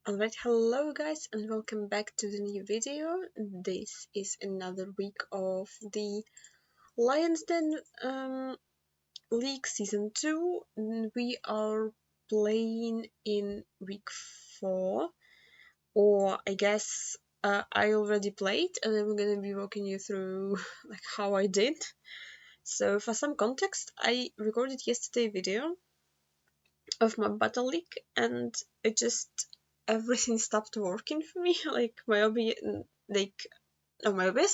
Alright, hello guys and welcome back to the new video. This is another week of the Lyons Den League Season 2. We are playing in week 4, or I guess I already played and I'm gonna be walking you through like how I did. So for some context, I recorded yesterday video of my battle league and it just everything stopped working for me. Like my OBS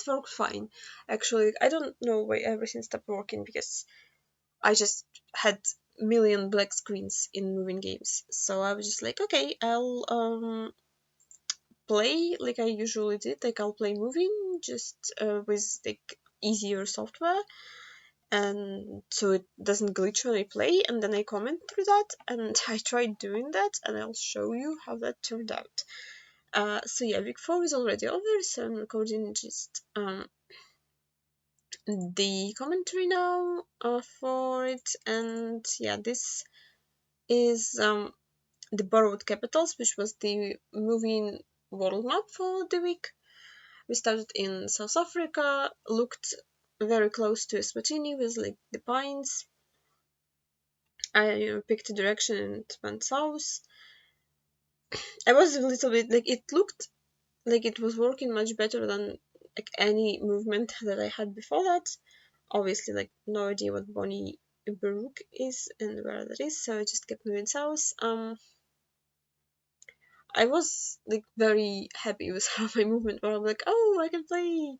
worked fine. Actually, I don't know why everything stopped working because I just had million black screens in moving games. So I was just like, okay, I'll play like I usually did. Like I'll play moving just with like easier software, and so it doesn't glitch when I play, and then I comment through that, and I tried doing that, and I'll show you how that turned out. So yeah, week 4 is already over, so I'm recording just the commentary now for it, and yeah, this is the borrowed capitals, which was the moving world map for the week. We started in South Africa, looked very close to Eswatini with like the pines. I picked a direction and went south. I was a little bit like, it looked like it was working much better than like any movement that I had before that. Obviously, like no idea what Bonnie Baruch is and where that is, so I just kept moving south. I was like very happy with how my movement was. I'm like, oh, I can play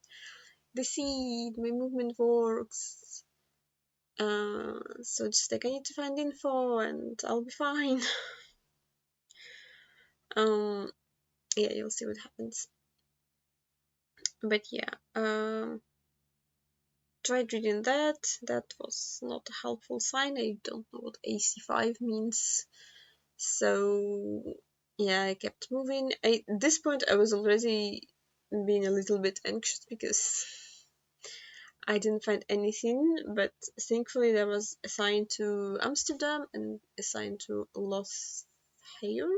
the seed, my movement works. So just like I need to find info and I'll be fine. Yeah, you'll see what happens. But yeah, tried reading that. That was not a helpful sign. I don't know what AC5 means. So yeah, I kept moving. At this point, I was already being a little bit anxious because I didn't find anything. But thankfully, there was a sign to Amsterdam and a sign to Lothair,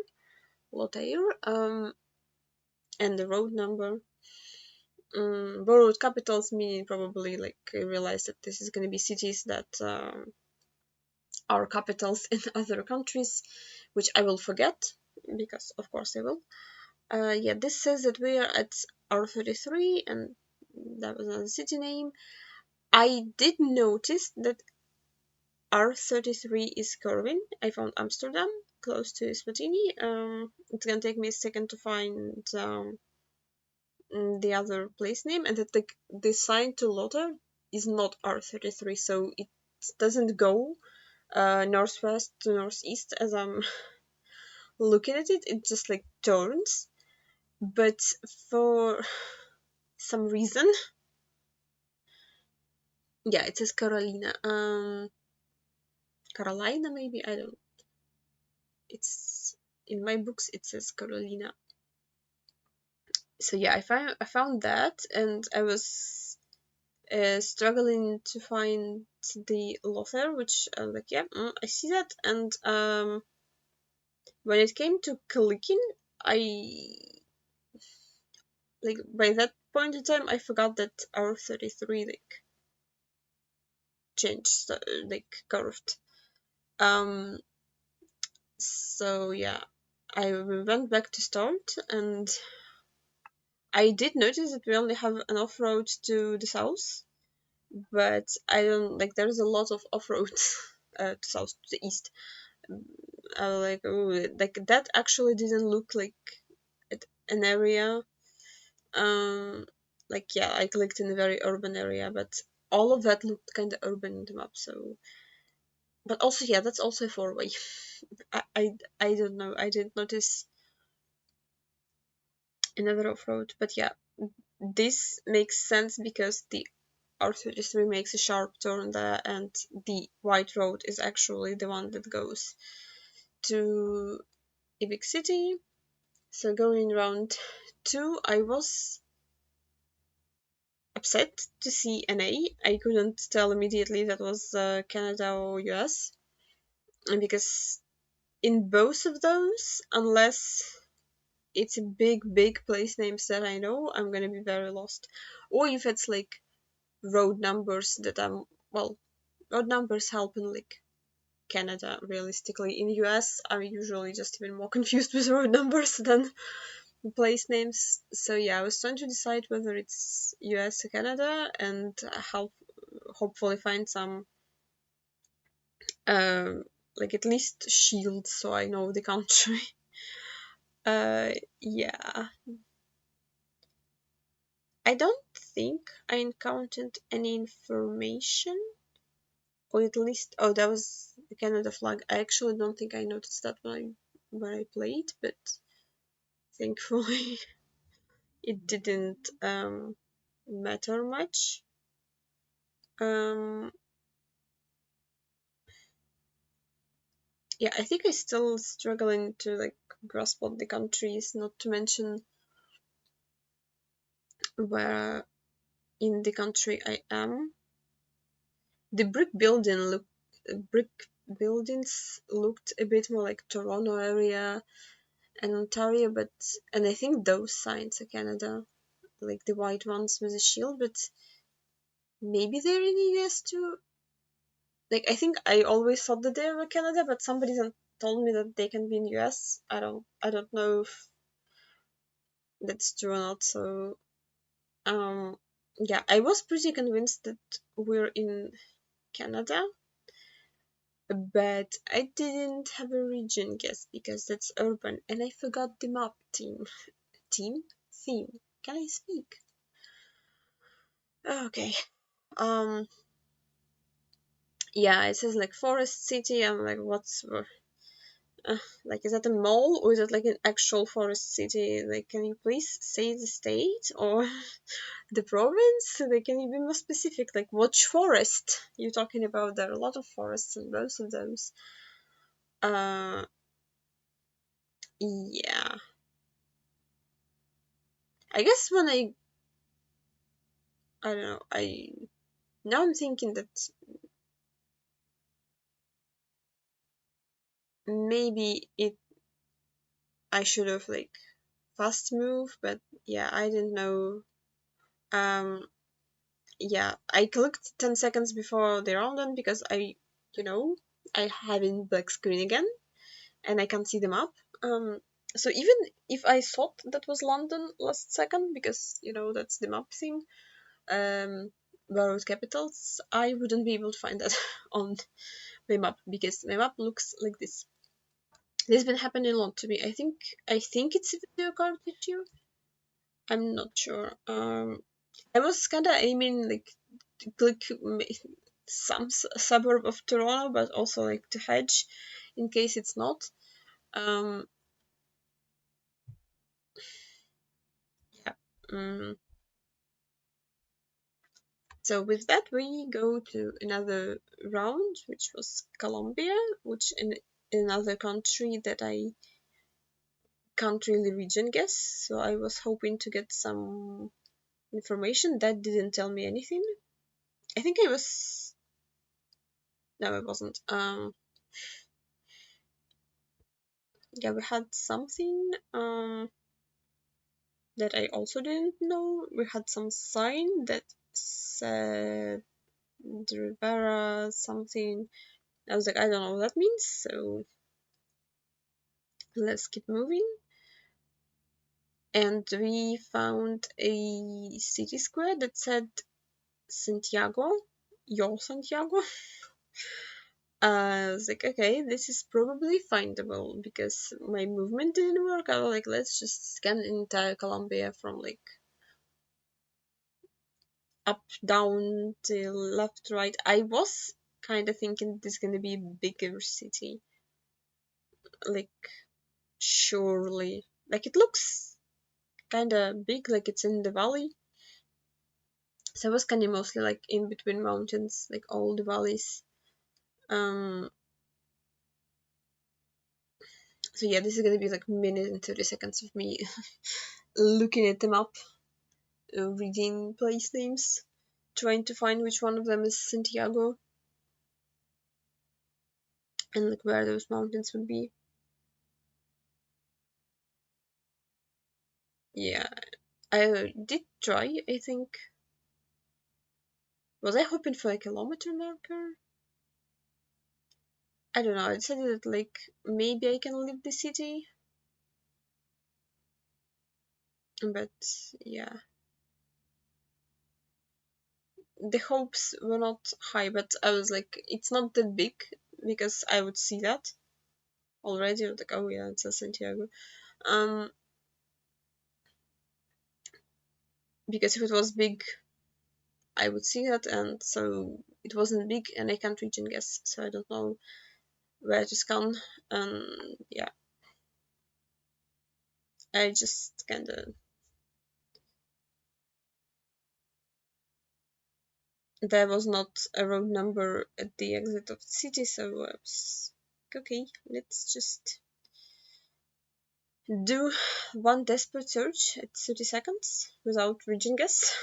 and the road number. Borrowed capitals meaning probably like I realized that this is going to be cities that are capitals in other countries, which I will forget because of course I will. Yeah, this says that we are at R33 and that was another city name. I did notice that R33 is curving. I found Amsterdam close to Eswatini. It's gonna take me a second to find the other place name, and that the sign to Lothar is not R33, so it doesn't go northwest to northeast as I'm looking at it. It just like turns, but for some reason, yeah, it says Carolina. Carolina maybe, I don't. It's in my books. It says Carolina. So yeah, I found that, and I was struggling to find the Lothar, which I was like, yeah, I see that. And when it came to clicking, I like by that point in time I forgot that R33 like changed, like curved. So yeah, I went back to start, and I did notice that we only have an off-road to the south, but I don't like there's a lot of off-road to south to the east. I was like, oh, like that actually didn't look like an area. Like yeah, I clicked in a very urban area, but all of that looked kind of urban in the map. So, but also yeah, that's also a four-way. I don't know. I didn't notice another off-road, but yeah, this makes sense because the R33 makes a sharp turn there, and the white road is actually the one that goes to a big city. So going round 2, I was upset to see NA. I couldn't tell immediately that was Canada or US, and because in both of those, unless it's a big place names that I know, I'm gonna be very lost. Or if it's like road numbers that well, road numbers help in like Canada realistically. In US, I'm usually just even more confused with road numbers than place names. So yeah, I was trying to decide whether it's US or Canada and hopefully find some um like at least shields so I know the country. Yeah. I don't think I encountered any information, or at least, oh, that was the Canada flag. I actually don't think I noticed that when I played, but thankfully it didn't matter much. Um, yeah, I think I still struggling to like grasp what the country is, not to mention where in the country I am. The brick buildings looked a bit more like Toronto area and Ontario, but and I think those signs are Canada, like the white ones with a shield, but maybe they're in the US too. Like I think I always thought that they were Canada, but somebody told me that they can be in US. I don't know if that's true or not. So yeah, I was pretty convinced that we're in Canada, but I didn't have a region guess because that's urban, and I forgot the map team theme. Can I speak? Okay. Um. Yeah, it says like forest city. I'm like, like, is that a mall or is it like an actual forest city? Like, can you please say the state or the province? Like, can you be more specific? Like, which forest you're talking about? There are a lot of forests and both of those. Uh, yeah. I guess when I don't know, now I'm thinking that maybe I should have like fast move, but yeah, I didn't know. Um, yeah, I clicked 10 seconds before the round because you know, I have in black screen again and I can't see the map. Um, so even if I thought that was London last second because you know that's the map theme, world capitals, I wouldn't be able to find that on my map because my map looks like this. This has been happening a lot to me. I think it's a video card issue. I'm not sure. I was kind of aiming like to click some suburb of Toronto, but also like to hedge in case it's not. Um, yeah. So with that, we go to another round, which was Colombia, which in another country that I can't really region guess. So I was hoping to get some information that didn't tell me anything. I think I was no, I wasn't. Yeah, we had something that I also didn't know. We had some sign that said Rivera something. I was like, I don't know what that means, so let's keep moving. And we found a city square that said Santiago, your Santiago. I was like, okay, this is probably findable because my movement didn't work. I was like, let's just scan entire Colombia from like up, down to left, right. I was kind of thinking this is gonna be a bigger city, like surely, like it looks kind of big, like it's in the valley. So I was kind of mostly like in between mountains, like all the valleys. Um, so yeah, this is gonna be like minute and 30 seconds of me looking at the map, reading place names, trying to find which one of them is Santiago and like where those mountains would be. Yeah, I did try, I think. Was I hoping for a kilometer marker? I don't know. I decided that like maybe I can leave the city, but yeah, the hopes were not high. But I was like, it's not that big because I would see that already. I was like, oh yeah, it's a Santiago. Um, because if it was big, I would see that, and so it wasn't big, and I can't reach and guess, so I don't know where to scan. Yeah, I just kind of there was not a road number at the exit of the city, so I was like, okay, let's just do one desperate search at 30 seconds without reaching guess.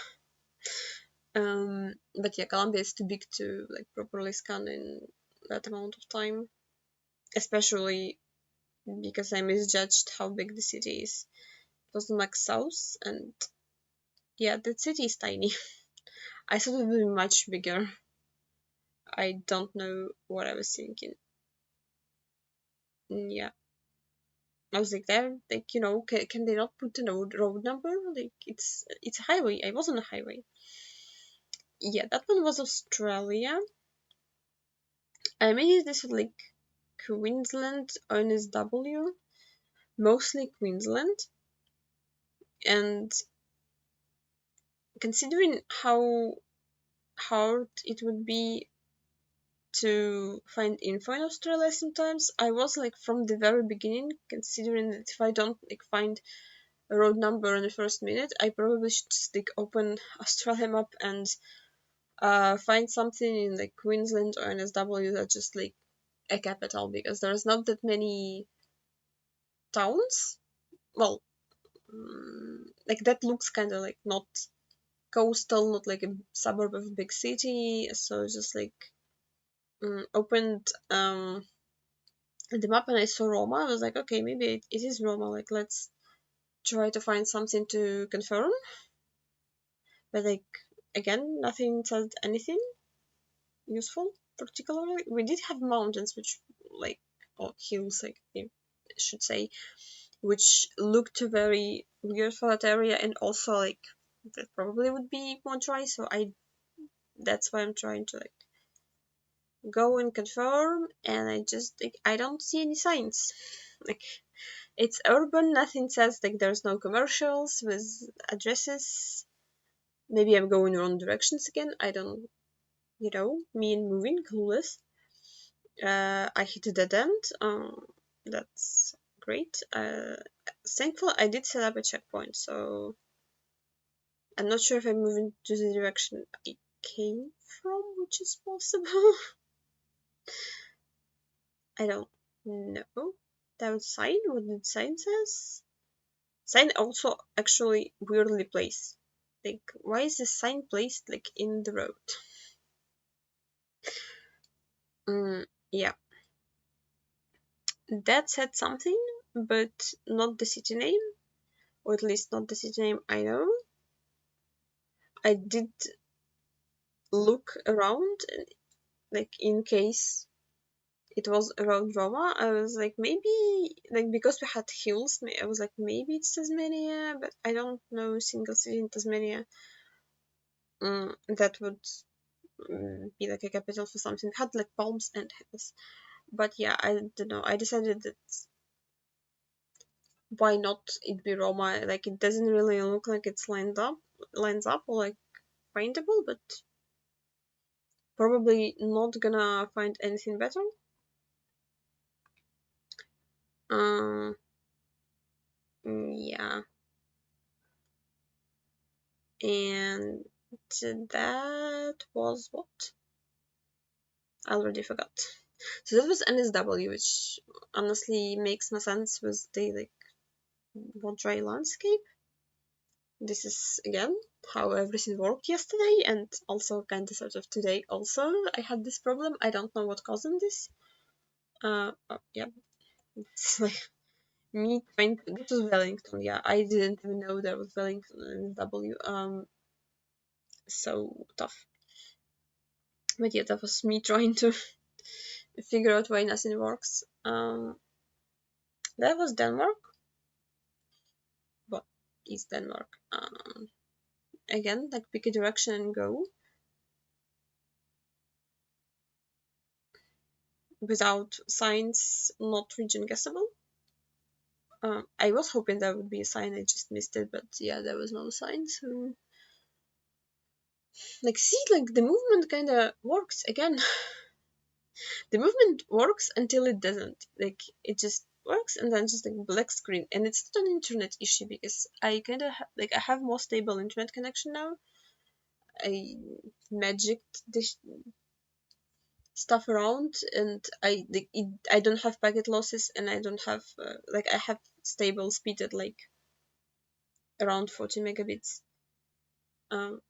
But yeah, Colombia is too big to like properly scan in that amount of time, especially because I misjudged how big the city is. It was like south, and yeah, the city is tiny. I thought it would be much bigger. I don't know what I was thinking. Yeah, I was like, there, like can they not put a road number? Like it's a highway. I was on a highway. Yeah, that one was Australia. I made this with like Queensland NSW, mostly Queensland, and considering how hard it would be to find info in Australia sometimes, I was like from the very beginning considering that if I don't like find a road number in the first minute, I probably should just like open Australia map and find something in like Queensland or NSW that's just like a capital, because there's not that many towns. Well, like that looks kind of like not coastal, not like a suburb of a big city. So just like opened the map and I saw Roma. I was like, okay, maybe it is Roma. Like, let's try to find something to confirm. But like again, nothing said anything useful particularly. We did have mountains, which like or hills, like I should say, which looked very weird for that area, and also like that probably would be more dry. So that's why I'm trying to like go and confirm, and I just like I don't see any signs. Like it's urban, nothing says like there's no commercials with addresses. Maybe I'm going wrong directions again. I don't, me and moving, clueless. I hit a dead end. That's great. Thankfully, I did set up a checkpoint, so I'm not sure if I'm moving to the direction I came from, which is possible. I don't know. That was sign. What did sign says? Sign also actually weirdly placed. Like, why is the sign placed like in the road? Yeah, that said something, but not the city name, or at least not the city name I know. I did look around, like in case it was around Roma. I was like, maybe, like because we had hills, I was like, maybe it's Tasmania, but I don't know a single city in Tasmania that would be like a capital for something. It had like palms and hills. But yeah, I don't know. I decided that why not it be Roma? Like it doesn't really look like it's lines up or like findable, but probably not gonna find anything better. Um, yeah, and that was what? I already forgot. So that was NSW, which honestly makes no sense with the like more dry landscape. This is again how everything worked yesterday, and also kind of sort of today. Also, I had this problem. I don't know what caused this. Yeah, it's like me trying to, this was Wellington, yeah. I didn't even know there was Wellington in W. So tough. But yeah, that was me trying to figure out why nothing works. That was Denmark. What is Denmark? Again, like pick a direction and go without signs, not region guessable. I was hoping there would be a sign, I just missed it, but yeah, there was no sign. So, like, see, like the movement kind of works again. The movement works until it doesn't. Like, it just works and then just like black screen. And it's not an internet issue because I kind of like I have more stable internet connection now. I magicked this stuff around and I don't have packet losses and I don't have like I have stable speed at like around 40 megabits. Um,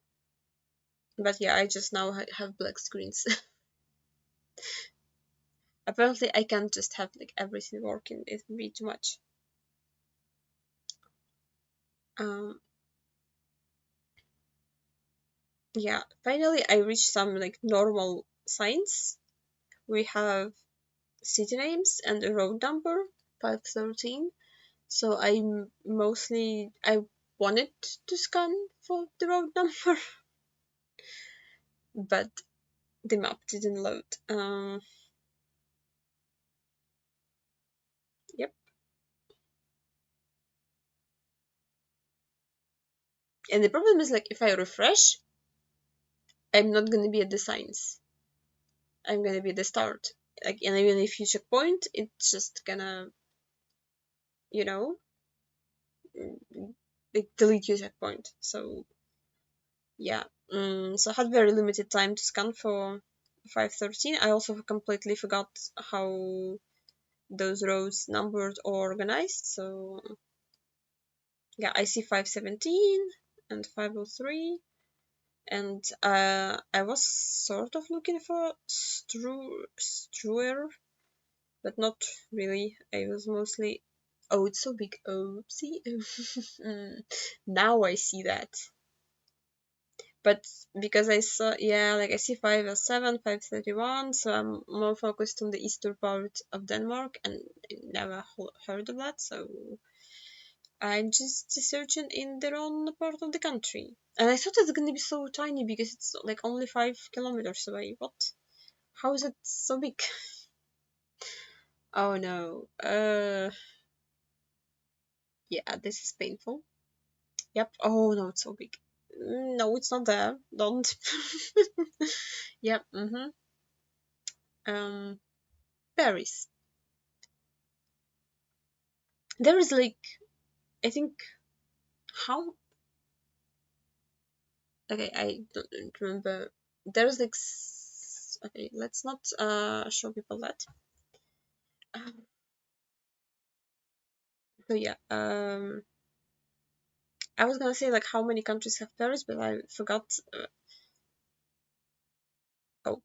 but yeah, I just now have black screens. Apparently, I can't just have like everything working. It would be too much. Um, yeah. Finally, I reached some like normal signs. We have city names and a road number, 513. So I wanted to scan for the road number, but the map didn't load. Yep. And the problem is like if I refresh, I'm not gonna be at the signs. I'm gonna be at the start. Like, and even if you checkpoint, it's just gonna, you know, like delete your checkpoint. So yeah. So I had very limited time to scan for 513. I also completely forgot how those rows numbered or organized. So yeah, I see 517 and 503. And I was sort of looking for Struer, but not really. I was mostly. Oh, it's so big. Oh, see, now I see that. But because I saw, yeah, like I see 507, 531, so I'm more focused on the eastern part of Denmark, and I never heard of that, so I'm just searching in the wrong part of the country. And I thought it's gonna be so tiny because it's like only 5 kilometers away. What? How is it so big? Oh no. Yeah, this is painful. Yep. Oh no, it's so big. No, it's not there. Don't. Yep. Um, Paris. There is like, I think, how. Okay, I don't remember. There's like. Okay, let's not show people that. So yeah. I was gonna say like how many countries have Paris, but I forgot. Oh,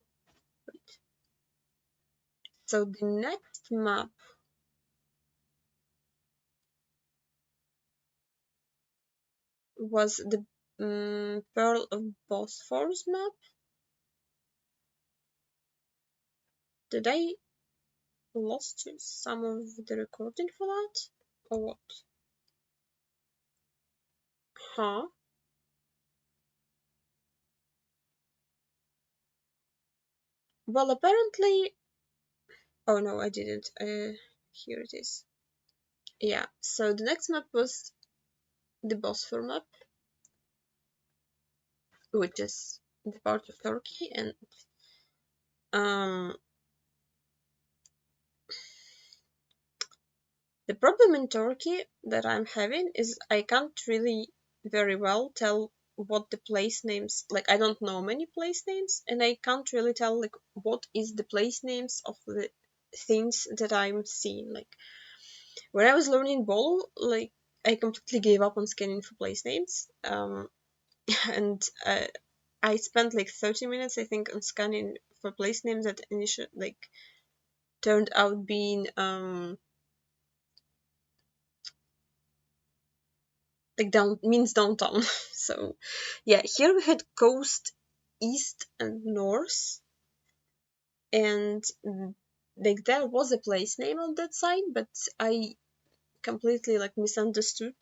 so the next map was the Pearl of Bosphorus map. Did I lost some of the recording for that, or what? Huh? Well, apparently. Oh no, I didn't. Here it is. Yeah. So the next map was the Bosphorus map, which is the part of Turkey, and um the problem in Turkey that I'm having is I can't really very well tell what the place names, like I don't know many place names, and I can't really tell like what is the place names of the things that I'm seeing. Like when I was learning Bolo, like I completely gave up on scanning for place names, and I spent like 30 minutes I think on scanning for place names that initially like turned out being like down means downtown. So yeah, here we had coast, east and north, and like there was a place name on that side, but I completely like misunderstood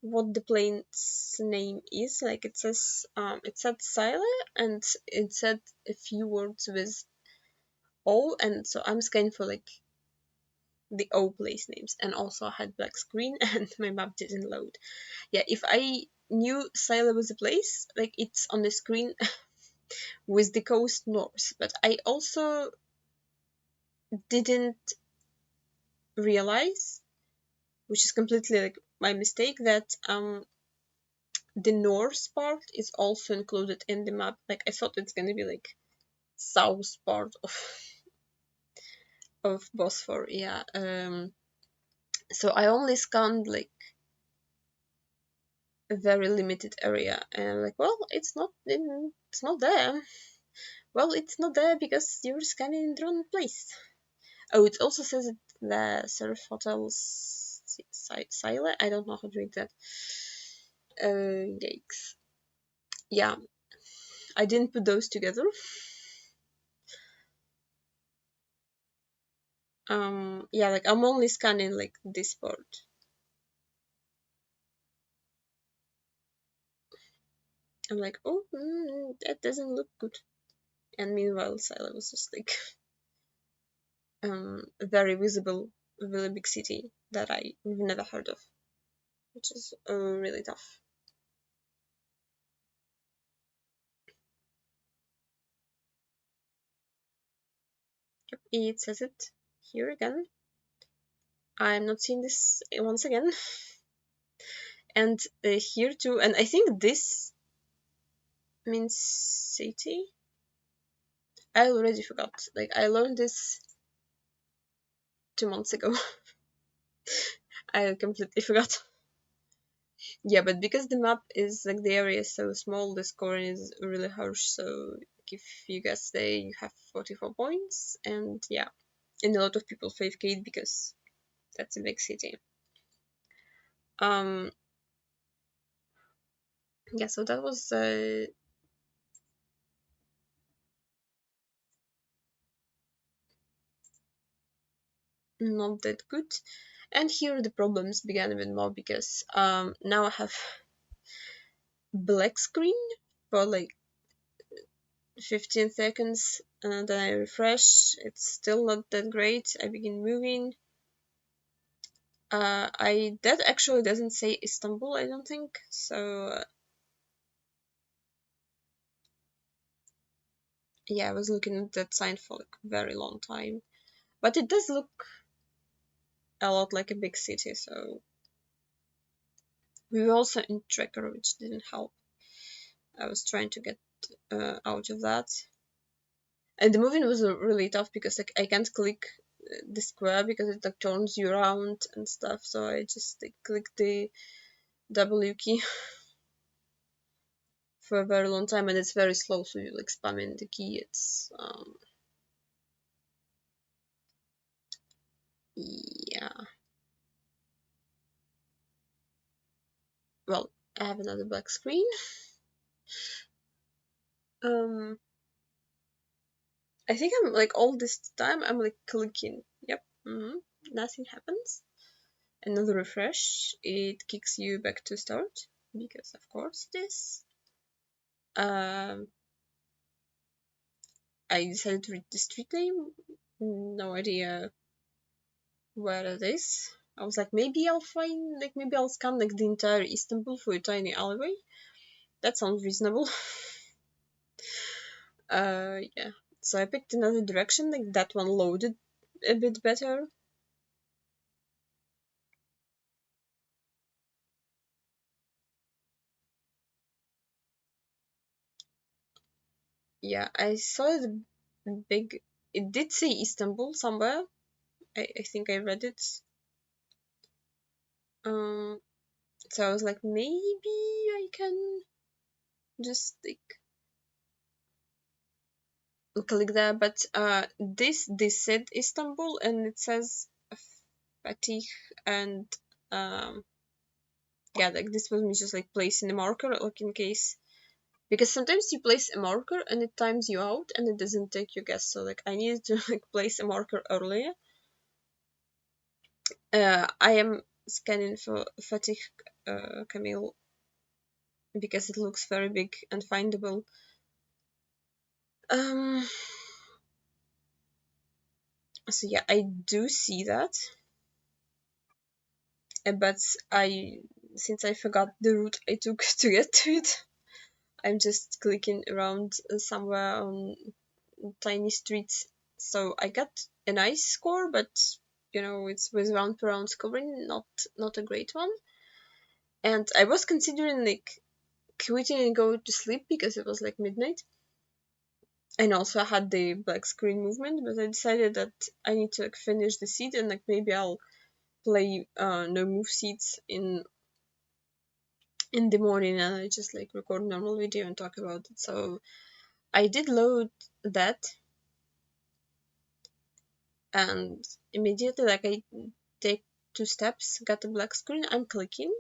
what the plane's name is. Like it said Sile, and it said a few words with O, and so I'm scanning for like the O place names, and also I had black screen and my map didn't load. Yeah, if I knew Sile was a place, like it's on the screen with the coast north, but I also didn't realize, which is completely like my mistake, that the north part is also included in the map. Like I thought it's gonna be like south part of Bosphorus. Yeah. So I only scanned like a very limited area, and like, well, it's not there. Well, it's not there because you're scanning in the wrong place. Oh, it also says that the Surf Hotel's Sile. I don't know how to read that. Yikes. Yeah, I didn't put those together. Yeah, like I'm only scanning like this part. I'm like, oh, that doesn't look good. And meanwhile, Sila was just like a very visible, really big city that I've never heard of, which is really tough. Yep, it says it here again. I'm not seeing this once again. And here too, and I think this means city. I already forgot. Like I learned this 2 months ago. I completely forgot. Yeah, but because the map is like the area is so small, the scoring is really harsh. So if you guys say you have 44 points, and yeah, and a lot of people 5k because that's a big city. Um, yeah, so that was not that good. And here the problems began even more because now I have black screen for like 15 seconds, and then I refresh. It's still not that great. I begin moving. That actually doesn't say Istanbul, I don't think. So yeah, I was looking at that sign for like a very long time, but it does look a lot like a big city. So we were also in tracker, which didn't help. I was trying to get out of that, and the moving was really tough because like I can't click the square because it like turns you around and stuff. So I just like click the W key for a very long time, and it's very slow. So you like spamming the key. It's yeah. Well, I have another black screen. Um, I think I'm like all this time I'm like clicking. Yep. Nothing happens. Another refresh. It kicks you back to start because of course this. Um, I decided to read the street name. No idea where it is. I was like, maybe I'll find like maybe I'll scan like the entire Istanbul for a tiny alleyway. That sounds reasonable. Yeah. So I picked another direction. Like that one loaded a bit better. Yeah, I saw the big. It did say Istanbul somewhere. I think I read it. Um, so I was like, maybe I can just like click there. But this said Istanbul, and it says Fatih and um yeah, like this was me just like placing a marker, like in case, because sometimes you place a marker and it times you out and it doesn't take your guess. So like I needed to like place a marker earlier. I am scanning for fatigue Camille because it looks very big and findable. Um, so yeah, I do see that, but since I forgot the route I took to get to it, I'm just clicking around somewhere on tiny streets. So I got a nice score, but it's with round per round scoring, not a great one. And I was considering like quitting and go to sleep because it was like midnight. And also I had the black screen movement, but I decided that I need to like finish the seed and like maybe I'll play no move seeds in the morning and I just like record normal video and talk about it. So I did load that and immediately like I take 2 steps, got a black screen, I'm clicking.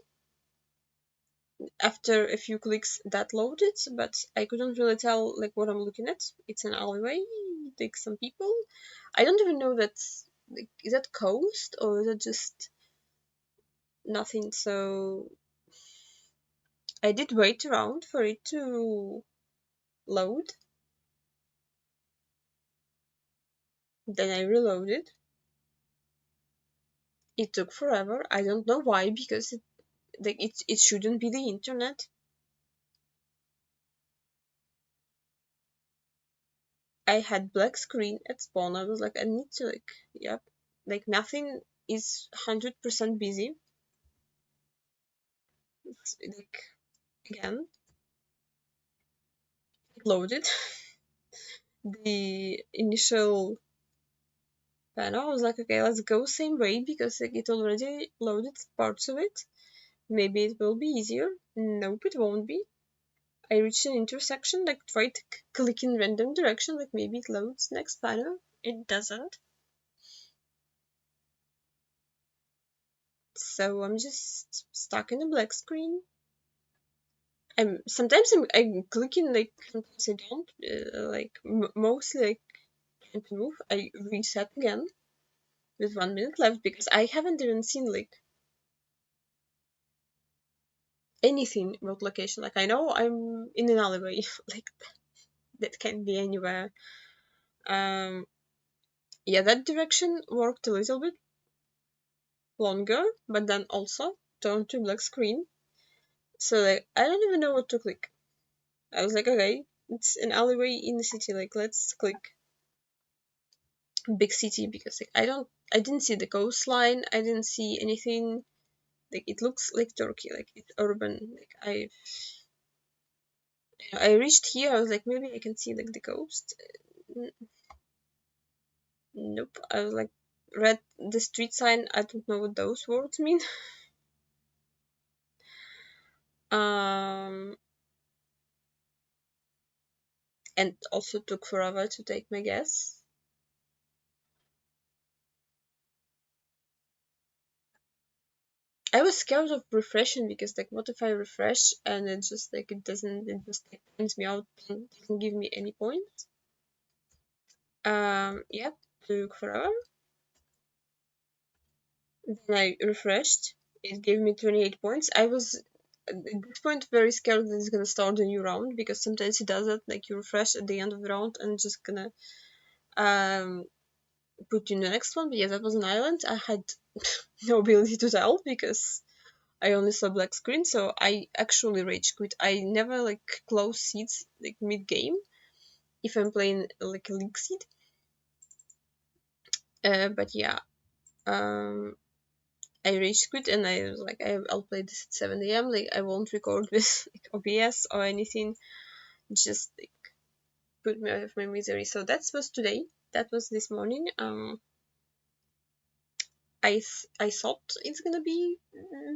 After a few clicks that loaded, but I couldn't really tell like what I'm looking at. It's an alleyway, like some people. I don't even know that's like, is that coast or is it just nothing? So I did wait around for it to load. Then I reloaded. It took forever. I don't know why because it shouldn't be the internet. I had black screen at spawn. I was like, I need to like, yep, like nothing is 100% busy. It's like again, it loaded the initial panel. I was like, okay, let's go same way because like, it already loaded parts of it. Maybe it will be easier. Nope, it won't be. I reached an intersection, like tried to click in random direction, like maybe it loads next panel. It doesn't. So I'm just stuck in a black screen. I'm clicking like sometimes I don't like mostly like can't move. I reset again with 1 minute left because I haven't even seen like anything about location. Like I know I'm in an alleyway, like that can be anywhere. Um, yeah, that direction worked a little bit longer, but then also turned to black screen. So like I don't even know what to click. I was like, okay, it's an alleyway in the city. Like let's click big city because like I didn't see the coastline. I didn't see anything. Like it looks like Turkey. Like it's urban. Like I reached here. I was like, maybe I can see like the coast. Nope. I was like, read the street sign. I don't know what those words mean. Um, and also took forever to take my guess. I was scared of refreshing because like, what if I refresh and it just like it just like turns me out and doesn't give me any points. Yep, took forever. Then I refreshed. It gave me 28 points. I was at this point very scared that it's gonna start a new round because sometimes it does that. Like you refresh at the end of the round and it's just gonna um put you in the next one. But yeah, that was an island. I had no ability to tell because I only saw black screen, so I actually rage quit. I never like close seats like mid game if I'm playing like a league seat. But yeah, um, I rage quit and I was like, I'll play this at 7 a.m. Like I won't record with like OBS or anything. Just like put me out of my misery. So that was today. That was this morning. I thought it's gonna be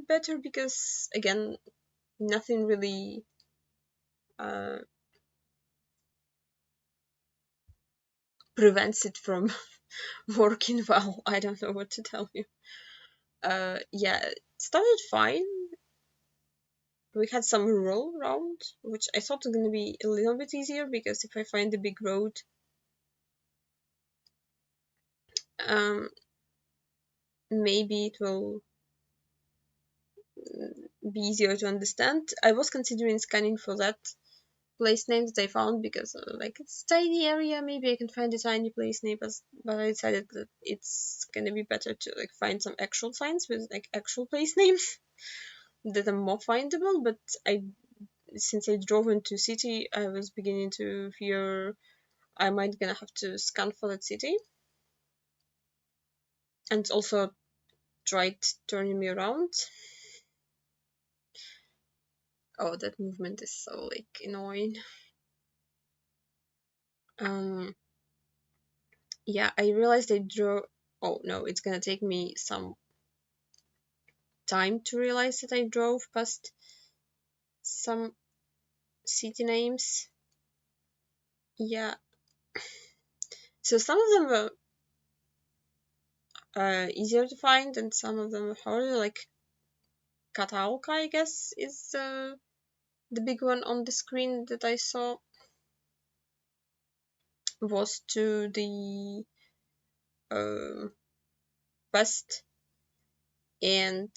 better because again, nothing really uh prevents it from working well. I don't know what to tell you. Yeah, it started fine. we had some rural round, which I thought was gonna be a little bit easier because if I find the big road, maybe it will be easier to understand. I was considering scanning for that place name that I found because like it's a tiny area, maybe I can find a tiny place name, but I decided that it's gonna be better to like find some actual signs with like actual place names that are more findable. But since I drove into city, I was beginning to fear I might gonna have to scan for that city, and also tried turning me around. Oh, that movement is so like annoying. Um, yeah, I realized I drove. Oh no, it's gonna take me some time to realize that I drove past some city names. Yeah, so some of them were easier to find, and some of them were harder. Like Catalca, I guess, is the big one on the screen that I saw was to the uh, west, and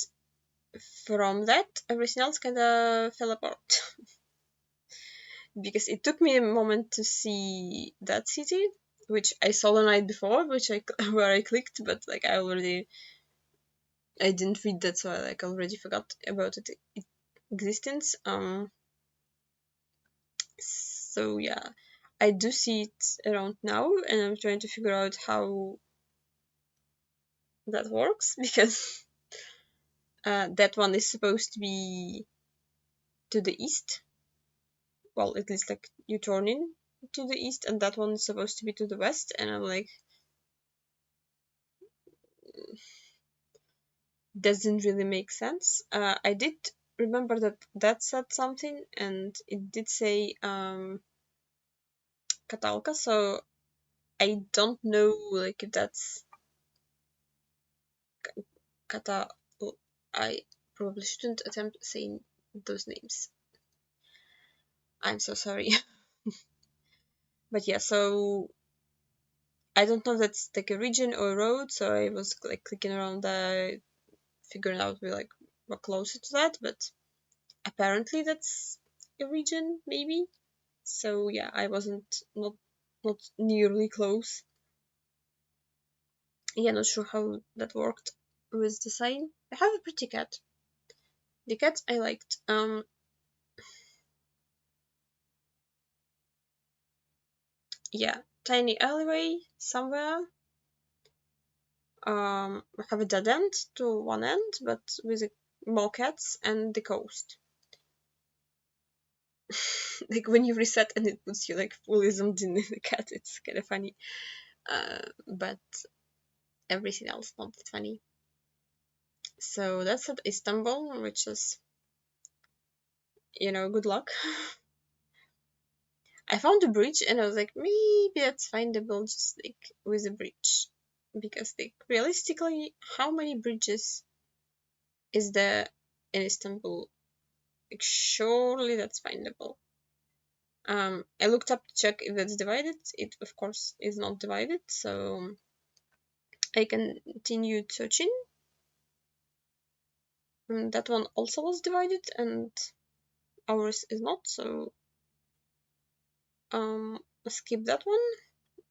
from that, everything else kind of fell apart. Because it took me a moment to see that city, which I saw the night before, which I where I clicked, but like I didn't read that, so I like already forgot about its existence. So yeah, I do see it around now, and I'm trying to figure out how that works because that one is supposed to be to the east. Well, at least like you turn in to the east, and that one is supposed to be to the west, and I'm like, doesn't really make sense. I did remember that that said something, and it did say Catalca, so I don't know like if that's Cata. I probably shouldn't attempt saying those names. I'm so sorry. But yeah, so I don't know if that's like a region or a road, so I was like clicking around figuring out we like were closer to that, but apparently that's a region maybe. So yeah, I wasn't not nearly close. Yeah, not sure how that worked with the sign. I have a pretty cat. The cat I liked. Yeah, tiny alleyway somewhere. We have a dead end to one end, but with more cats and the coast. Like when you reset and it puts you like fully zoomed in the cat, it's kind of funny. But everything else not that funny. So that's at Istanbul, which is, good luck. I found a bridge and I was like, maybe that's findable just like with a bridge. Because like realistically, how many bridges is there in Istanbul? Like surely that's findable. I looked up to check if that's divided. It of course is not divided, so I continued searching. That one also was divided and ours is not, so skip that one.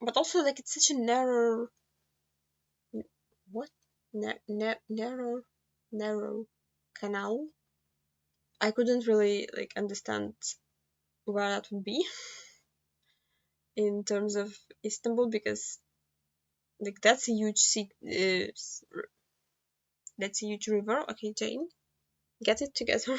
But also like it's such a narrow what narrow canal. I couldn't really like understand where that would be in terms of Istanbul because like that's a huge that's a huge river. Okay, Jane, get it together.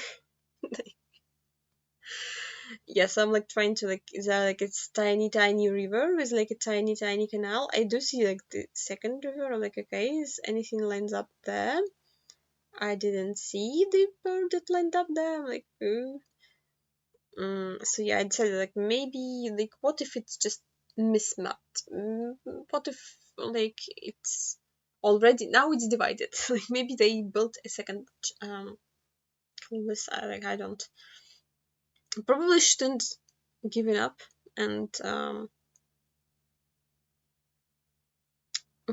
Yes, I'm like trying to like is that like it's tiny river with like a tiny canal. I do see like the second river. I'm like, okay, is anything lines up there? I didn't see the bird that lined up there. I'm like, ooh. So yeah, I decided like maybe like what if it's just mismapped? What if like it's already now it's divided? Like maybe they built a second full list. I don't. Probably shouldn't give it up and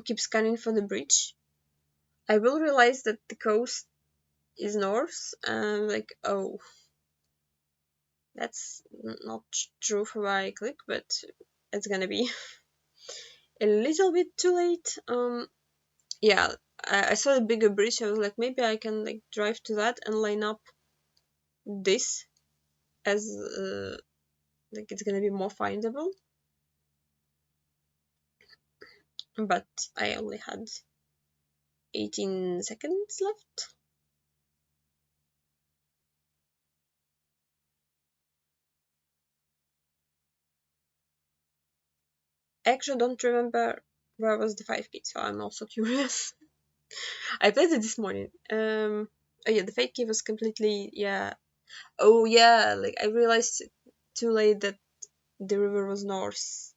keep scanning for the bridge. I will realize that the coast is north, and like, oh, that's not true for why I click, but it's gonna be a little bit too late. Yeah, I saw a bigger bridge. I was like, maybe I can like drive to that and line up this as like it's gonna be more findable. But I only had 18 seconds left. I actually don't remember where was the 5K, so I'm also curious. I played it this morning. Oh yeah, the 5K was completely, yeah. Oh yeah, like I realized too late that the river was north.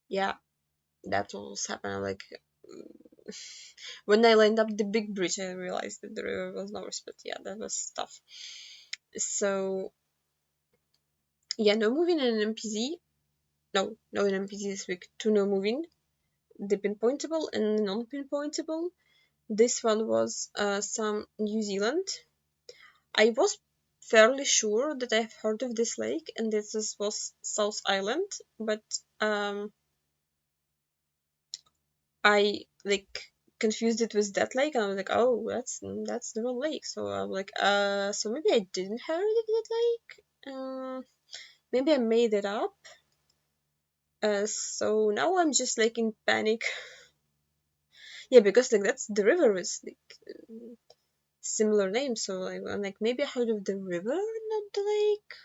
Yeah, that was happening. Like when I lined up the big bridge, I realized that the river was north. But yeah, that was tough. So yeah, no moving in an NPC. No in NPC this week. Two no moving. The pinpointable and non-pinpointable. This one was some New Zealand. I was fairly sure that I've heard of this lake and this was South Island, but I like confused it with that lake and I was like, oh, that's the wrong lake. So I'm like, so maybe I didn't heard of that lake. Maybe I made it up. So now I'm just like in panic. Yeah, because like that's the river is like similar name, so like I'm like maybe I heard of the river, not the lake.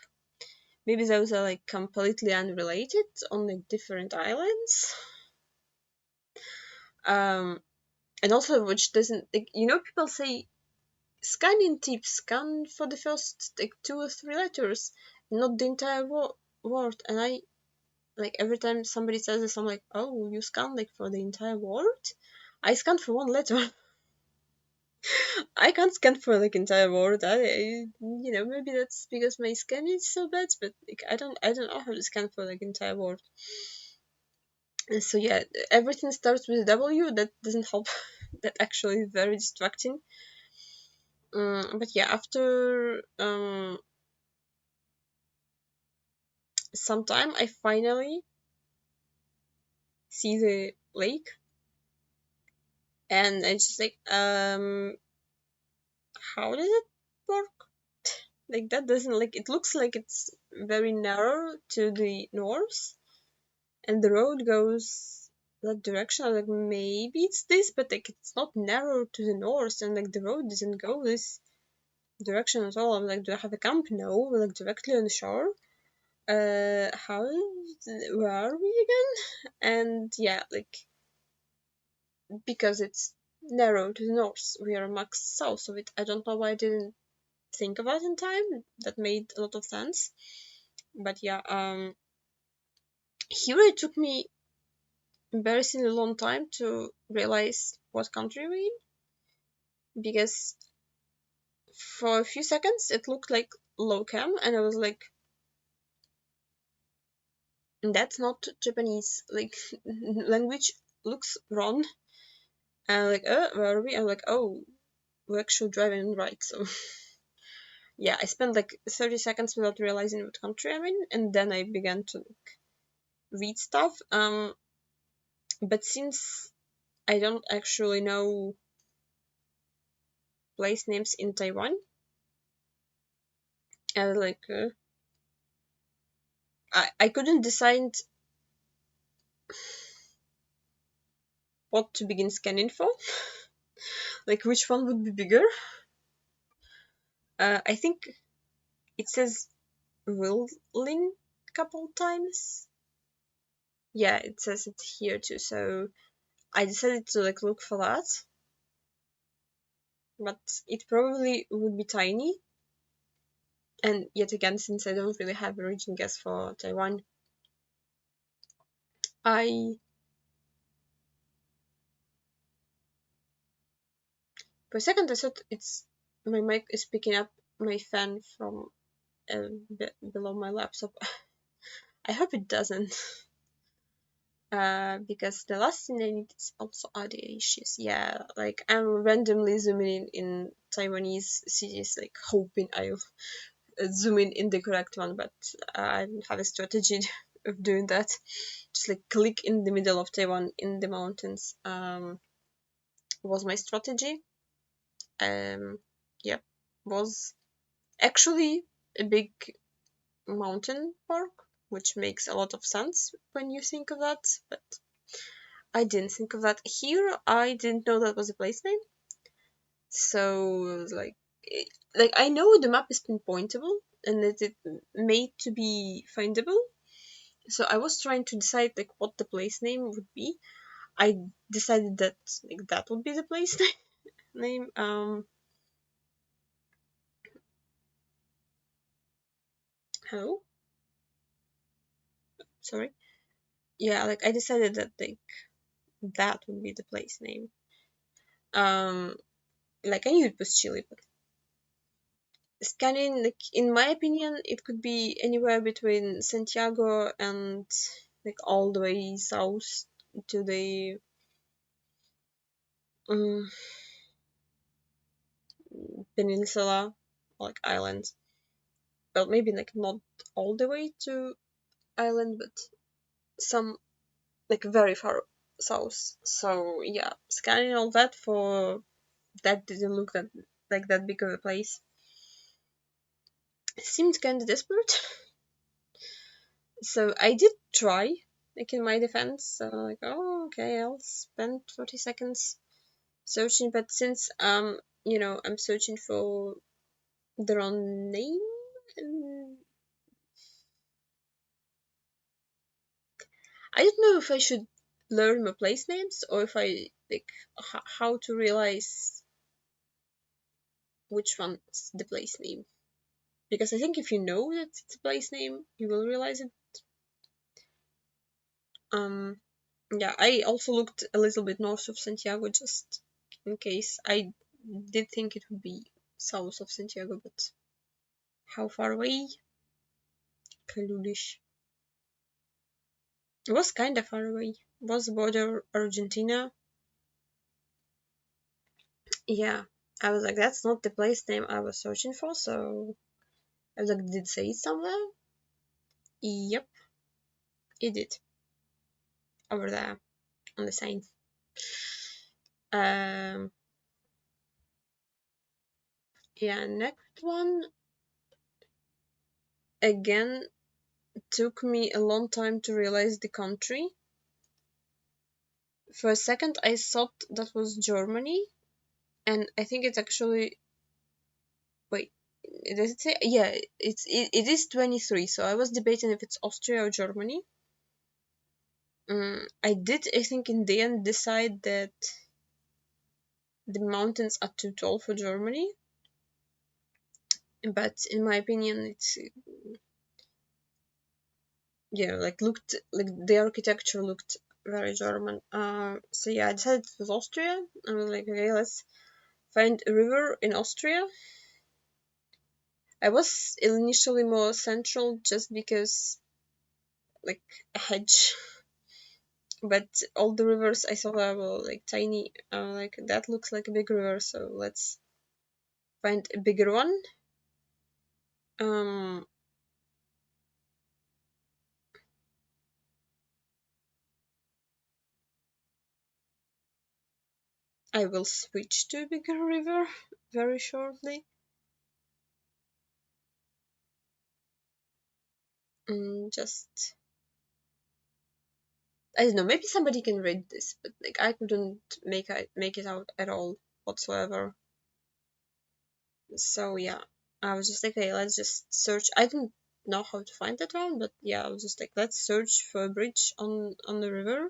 Maybe those are like completely unrelated on like different islands. And also which doesn't like people say scan in tip, scan for the first like 2 or 3 letters, not the entire word. And I like every time somebody says this, I'm like, oh, you scan like for the entire word? I scanned for 1 letter. I can't scan for like entire word. Maybe that's because my scan is so bad, but like I don't know how to scan for like entire word. And so yeah, everything starts with W. That doesn't help. That actually is very distracting. But yeah, after some time, I finally see the lake, and I just like how does it work? Like that doesn't like it looks like it's very narrow to the north, and the road goes that direction. I'm like, maybe it's this, but like it's not narrow to the north, and like the road doesn't go this direction at all. I'm like, do I have a camp? No, we're like directly on the shore. Where are we again? And yeah, like because it's narrow to the north, we are max south of it. I don't know why I didn't think about it in time. That made a lot of sense. But yeah, here it took me embarrassingly long time to realize what country we're in, because for a few seconds it looked like low cam and I was like, that's not Japanese, like language looks wrong. And I'm like, where are we? I'm like, oh, we're actually driving right. So yeah, I spent like 30 seconds without realizing what country I'm in, and then I began to like, read stuff. But since I don't actually know place names in Taiwan, I was like, I couldn't decide what to begin scanning for, like which one would be bigger. I think it says Willing a couple times. Yeah, it says it here too. So I decided to like look for that, but it probably would be tiny. And yet again, since I don't really have a region guess for Taiwan, I for a second I thought it's my mic is picking up my fan from below my laptop. I hope it doesn't. Because the last thing I need is also audio issues. Yeah, like I'm randomly zooming in Taiwanese cities, like hoping I'll zoom in the correct one, but I don't have a strategy of doing that. Just like click in the middle of Taiwan in the mountains was my strategy. Yeah, was actually a big mountain park, which makes a lot of sense when you think of that, but I didn't think of that. Here, I didn't know that was a place name. So, like I know the map is pinpointable and that it made to be findable. So I was trying to decide like what the place name would be. I decided that like that would be the place name. Hello, sorry. Yeah, like I decided that like that would be the place name. Um, like I knew it was Chile, but scanning, like in my opinion, it could be anywhere between Santiago and like all the way south to the um, peninsula, like islands. Well, maybe like not all the way to island, but some like very far south. So yeah, scanning all that for that didn't look that like that big of a place. It seemed kind of desperate. So I did try, like in my defense. So like, oh, okay, I'll spend 40 seconds searching. But since I'm searching for the wrong name, and I don't know if I should learn my place names or if I like how to realize which one's the place name. Because I think if you know that it's a place name, you will realize it. Um, yeah, I also looked a little bit north of Santiago just in case. I did think it would be south of Santiago, but how far away? Clueless. It was kind of far away. It was the border Argentina. Yeah, I was like, that's not the place name I was searching for, so I was like, did it say it somewhere? Yep, it did. Over there on the sign. Um, yeah, next one again took me a long time to realize the country. For a second, I thought that was Germany, and I think it's actually. Wait, does it say? Yeah, it is 23. So I was debating if it's Austria or Germany. I did, I think, in the end decide that the mountains are too tall for Germany, but in my opinion, it's yeah, like looked like the architecture looked very German. So yeah, I decided it was Austria. I was like, okay, let's find a river in Austria. I was initially more central just because like a hedge, but all the rivers I saw were like tiny. Like that looks like a big river, so let's find a bigger one. Um, I will switch to a bigger river very shortly. Just I don't know. Maybe somebody can read this, but like I couldn't make it out at all whatsoever. So yeah, I was just like, okay, let's just search. I don't know how to find that one, but yeah, I was just like, let's search for a bridge on the river.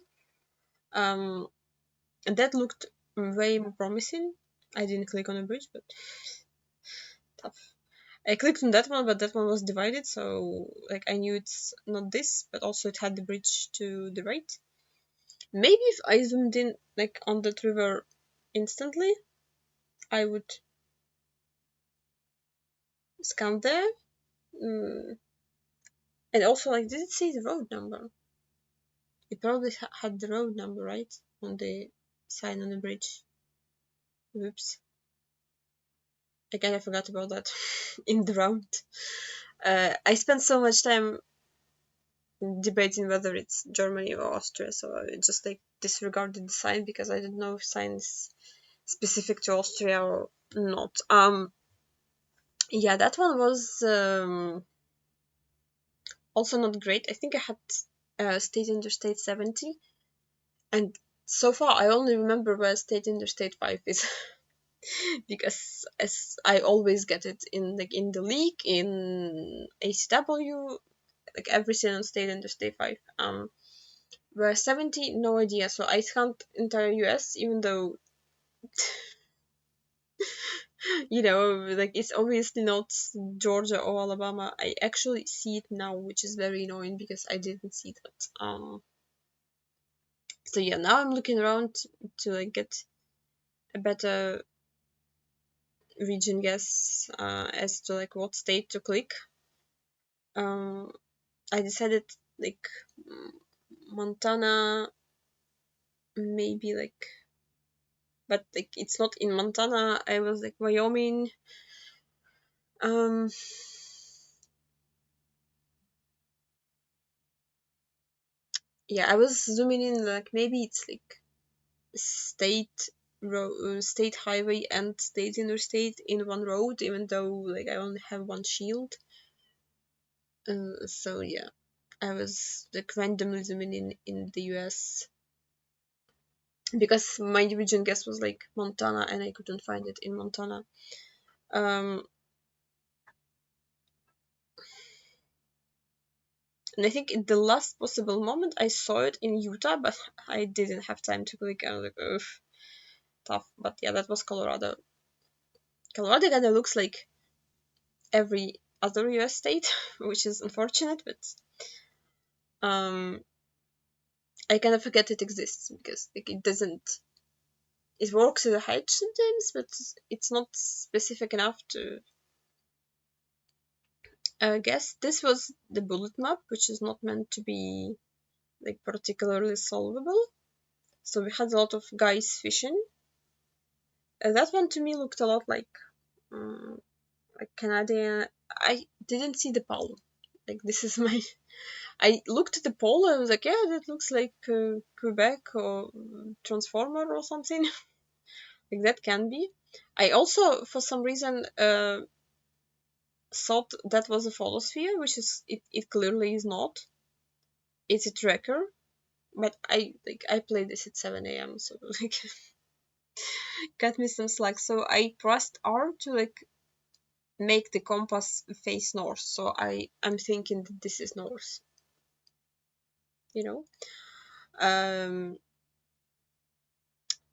And that looked way more promising. I didn't click on a bridge, but tough. I clicked on that one, but that one was divided, so like I knew it's not this, but also it had the bridge to the right. Maybe if I zoomed in like on that river instantly, I would scan there. And also, like, did it say the road number? It probably had the road number, right? On the sign on the bridge. Whoops. I kind of forgot about that in the round. I spent so much time debating whether it's Germany or Austria, so I just like disregarded the sign because I didn't know if sign is specific to Austria or not. Yeah, that one was also not great. I think I had State Interstate 70, and so far I only remember where State Interstate 5 is. Because as I always get it in the league, in ACW, like everything on State Interstate 5. Where 70, no idea. So I scanned entire US, even though like it's obviously not Georgia or Alabama. I actually see it now, which is very annoying because I didn't see that. So yeah, now I'm looking around to like get a better region guess as to like what state to click. I decided like Montana, maybe like, but like it's not in Montana. I was like Wyoming. Yeah, I was zooming in like maybe it's like state highway and state interstate in one road, even though like I only have one shield. So yeah, I was like randomly zooming in the US because my region guess was like Montana and I couldn't find it in Montana. And I think in the last possible moment I saw it in Utah, but I didn't have time to click. I was like, ugh, tough. But yeah, that was Colorado. Colorado kind of looks like every other US state, which is unfortunate, but I kind of forget it exists because like it doesn't. It works as a hedge sometimes, but it's not specific enough to guess. This was the bullet map, which is not meant to be like particularly solvable. So we had a lot of guys fishing. That one to me looked a lot like Canadian. I didn't see the pole. Like this is my. I looked at the pole and I was like, yeah, that looks like Quebec or Transformer or something. Like that can be. I also, for some reason, thought that was a photosphere, which is it clearly is not. It's a tracker, but I played this at 7 a.m. so like cut me some slack. So I pressed R to like make the compass face north. So I'm thinking that this is north. You know.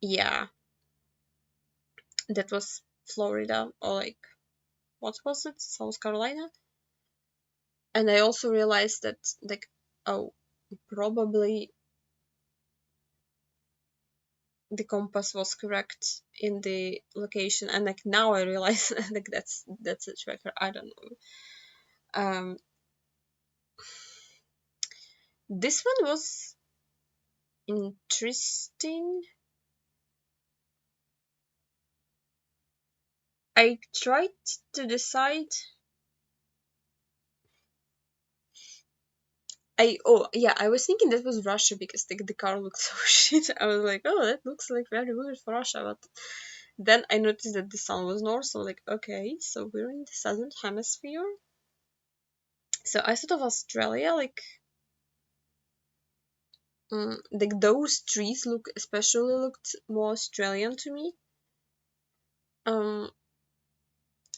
Yeah, that was Florida or like what was it? South Carolina. And I also realized that like oh probably the compass was correct in the location and like now I realize like that's a tracker. I don't know. This one was interesting. I tried to decide. I was thinking that was Russia because the car looked so shit. I was like, oh, that looks like very weird for Russia. But then I noticed that the sun was north, so like, okay, so we're in the southern hemisphere. So I thought of Australia, like those trees looked more Australian to me.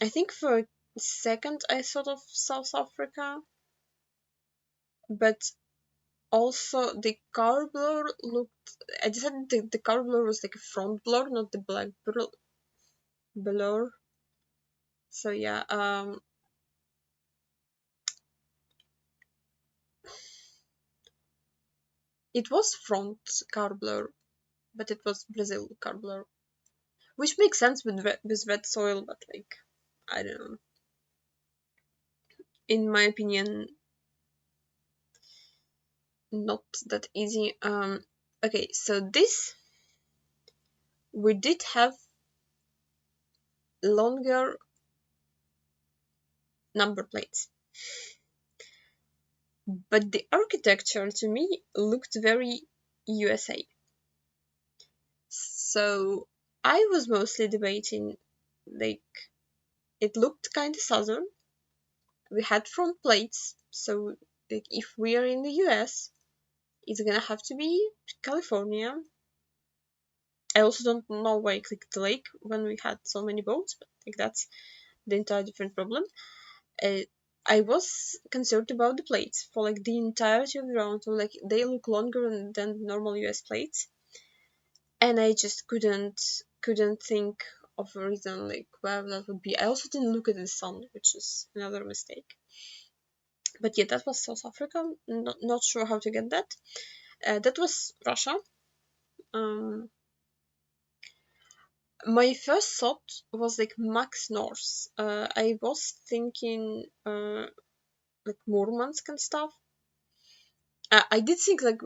I think for a second I thought of South Africa, but also the car blur looked. I decided the car blur was like a front blur, not the black blur. So yeah, it was front car blur, but it was Brazil car blur, which makes sense with red soil, but like I don't know. in my opinion, not that easy. Okay, so this we did have longer number plates, but the architecture to me looked very USA. So I was mostly debating, like, it looked kind of southern. We had front plates, so like if we are in the US, it's gonna have to be California. I also don't know why I clicked the lake when we had so many boats, but like that's the entire different problem. Uh, I was concerned about the plates for like the entirety of the round, so like they look longer than normal US plates, and I just couldn't think of a reason like where that would be. I also didn't look at the sun, which is another mistake. But yeah, that was South Africa. Not sure how to get that. That was Russia. Um, my first thought was like max north. I was thinking like Murmansk and stuff. I did think like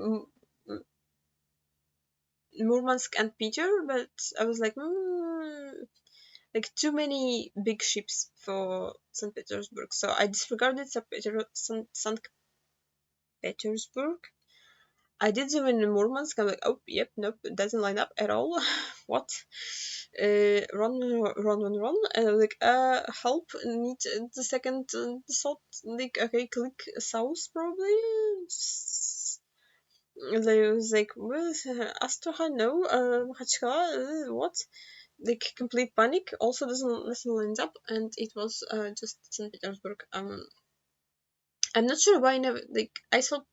Murmansk and Peter, but I was like too many big ships for St. Petersburg, so I disregarded St. Petersburg. I did them in Murmansk. I'm like, oh, yep, nope, it doesn't line up at all. What? Run, run. And I'm like, help, need the second thought. Like, okay, click south probably. They was like, well, Astrakhan, no, Makhachkala, what? Like complete panic. Also doesn't line up, and it was just St. Petersburg. I'm not sure why I never like. I thought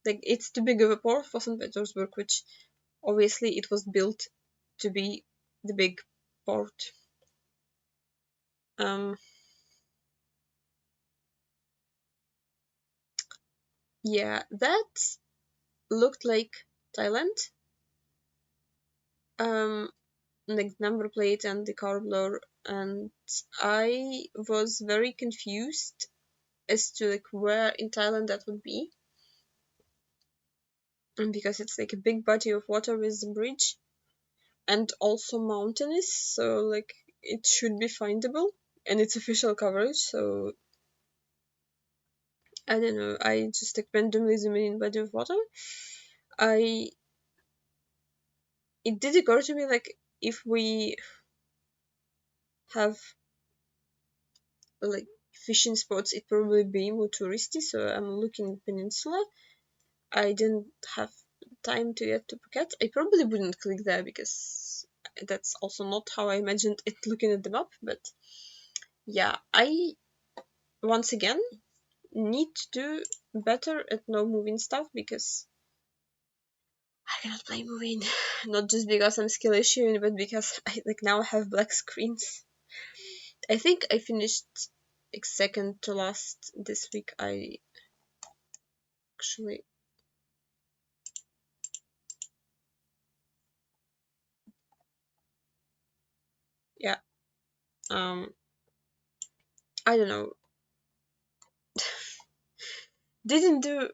like it's too big of a port for St. Petersburg, which obviously it was built to be the big port. Um, yeah, that looked like Thailand. Like number plate and the car blur, and I was very confused as to like where in Thailand that would be, and because it's like a big body of water with the bridge and also mountainous, so like it should be findable, and it's official coverage, so I don't know. I just like randomly zoom in body of water. I It did occur to me like if we have like fishing spots, it probably be more touristy. So I'm looking peninsula. I didn't have time to get to Phuket. I probably wouldn't click there because that's also not how I imagined it looking at the map. But yeah, I once again need to do better at no moving stuff because I cannot play moving. Not just because I'm skill issue, but because I like now I have black screens. I think I finished like second to last this week. I actually yeah. I don't know. Didn't do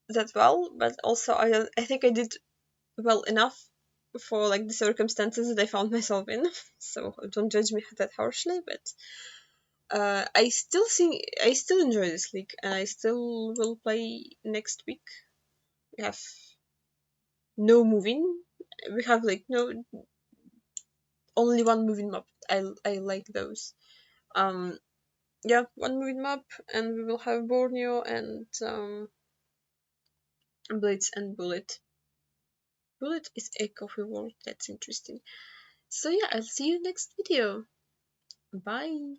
that well, but also I think I did well enough for like the circumstances that I found myself in. So don't judge me that harshly, but I still enjoy this league, and I still will play next week. We have no moving. We have like no only one moving map. I like those. Um, yeah, one moving map, and we will have Borneo and Blitz and Bullet. Bullet is a coffee world. That's interesting. So yeah, I'll see you next video. Bye.